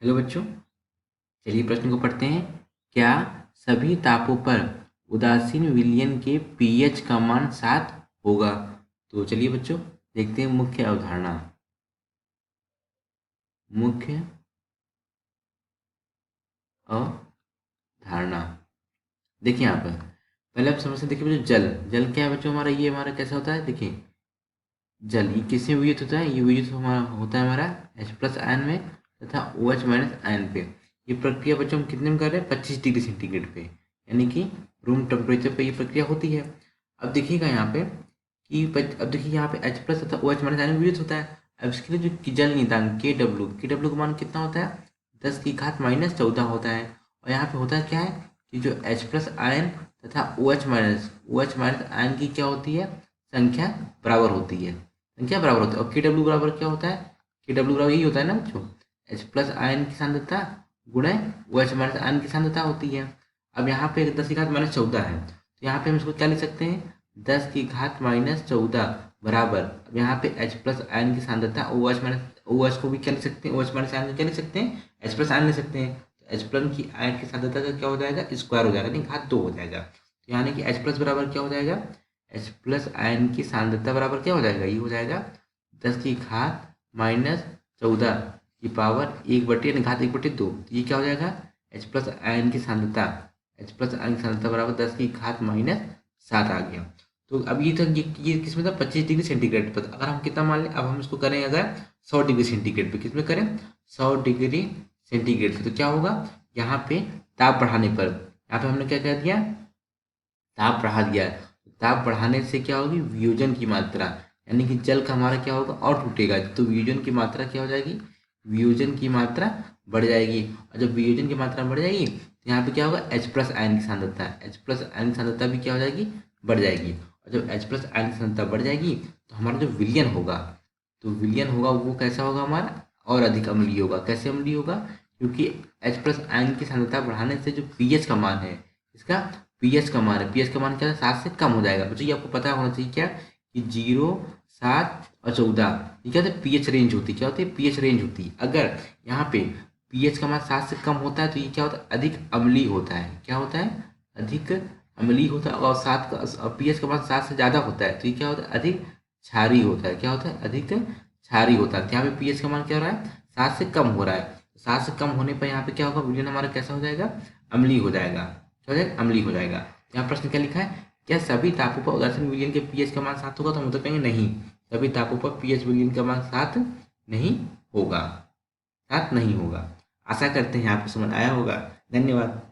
Hello बच्चों, चलिए प्रश्न को पढ़ते हैं। क्या सभी तापों पर उदासीन विलयन के पीएच का मान 7 होगा? तो चलिए बच्चों देखते हैं मुख्य अवधारणा। मुख्य अवधारणा देखिए यहाँ पर पहले आप समझते देखिए बच्चों, जल जल क्या है बच्चों? हमारा ये हमारा कैसा होता है? देखिए जल ये किसमें वियुक्त होता है? ये वियुक्त हमारा होता है हमारा H+ आयन में तथा OH- आयन पे। ये प्रक्रिया बच्चों हम कितने में कर रहे हैं? 25 डिग्री सेंटीग्रेड पे, यानी कि रूम टेम्परेचर पे ये प्रक्रिया होती है। अब देखिएगा यहाँ पे कि अब देखिए यहाँ पे H+ तथा OH- आयन में वियुक्त होता है। अब इसके लिए जो कि जल नियतांक KW का मान कितना होता है? 10⁻⁻14 होता है। और यहाँ पे होता है क्या है कि जो H+ आयन तथा OH- आयन की क्या होती है? संख्या बराबर होती है। संख्या बराबर होता है। और KW बराबर क्या होता है? KW बराबर यही होता है ना बच्चों, H+ आयन की सांद्रता गुणे OH- आयन की सांद्रता होती है। अब यहाँ पे 10⁻14 है, तो यहाँ पे हम इसको क्या लिख सकते हैं? 10⁻14 बराबर, अब यहाँ पे H+ आयन की सांद्रता OH को भी क्या लिख सकते हैं? OH- आयन को क्या लिख सकते हैं? H+ आयन लिख सकते हैं। तो H+ की आयन की सांद्रता का क्या हो जाएगा? स्क्वायर हो जाएगा, नहीं घात 2 हो जाएगा। तो यानी कि H+ बराबर क्या हो जाएगा? H+ आयन की सांद्रता बराबर क्या हो जाएगा? ये हो जाएगा 10⁻14 की पावर 1/, यानी घात 1/2। तो ये क्या हो जाएगा? H+ आयन की सांद्रता बराबर 10⁻7 आ गया। तो अब ये था, ये किसमें था? 25 डिग्री सेंटीग्रेड पर। अगर हम कितना मान लें, अब हम इसको करें अगर 100 डिग्री सेंटीग्रेड पे, किसमें करें? 100 डिग्री सेंटीग्रेड पे। तो क्या होगा यहाँ पे? ताप बढ़ाने पर, यहाँ पे हमने क्या कह दिया? ताप बढ़ा दिया है। ताप बढ़ाने से क्या होगी? वियोजन की मात्रा, यानी कि जल का हमारा क्या होगा? और टूटेगा। तो वियोजन की मात्रा क्या हो जाएगी? वियोजन की मात्रा बढ़ जाएगी। और जब वियोजन की मात्रा बढ़ जाएगी तो यहाँ पे क्या होगा? H+ आयन की सांद्रता, H+ आयन की सांद्रता भी क्या हो जाएगी? बढ़ जाएगी। और जब H+ आयन की सांद्रता बढ़ जाएगी तो हमारा जो विलयन होगा, तो विलयन होगा वो कैसा होगा हमारा? और अधिक अम्लीय होगा। कैसे अम्लीय होगा? क्योंकि H+ आयन की सांद्रता बढ़ाने से जो पीएच का मान है, इसका पीएच का मान है, पीएच का मान क्या है? 7 से कम हो जाएगा। बच्चों ये आपको पता होना चाहिए क्या कि 0, 7 और 14 ये क्या होता है? पीएच रेंज होती है। क्या होती है? पीएच रेंज होती है। अगर यहाँ पे पीएच का मान 7 से कम होता है तो ये क्या होता है? अधिक अम्लीय होता है। क्या होता है? अधिक अम्लीय होता है। और 7 का पीएच का मान 7 से ज़्यादा होता है तो ये क्या होता है? अधिक क्षारीय होता है। क्या होता है? अधिक क्षारीय होता है। तो यहाँ पे पीएच का मान क्या हो रहा है? 7 से कम हो रहा है। 7 से कम होने पर यहाँ पे क्या होगा? विलयन हमारा कैसा हो जाएगा? अम्लीय हो जाएगा। क्या हो जाएगा? अम्लीय हो जाएगा। यहाँ प्रश्न क्या लिखा है? क्या सभी तापों पर उदासीन विलयन के पीएच का मान 7 होगा? तो हम उत्तर कहेंगे नहीं, सभी तापों पर पीएच विलयन का मान 7 नहीं होगा। 7 नहीं होगा। आशा करते हैं आपको समझ आया होगा। धन्यवाद।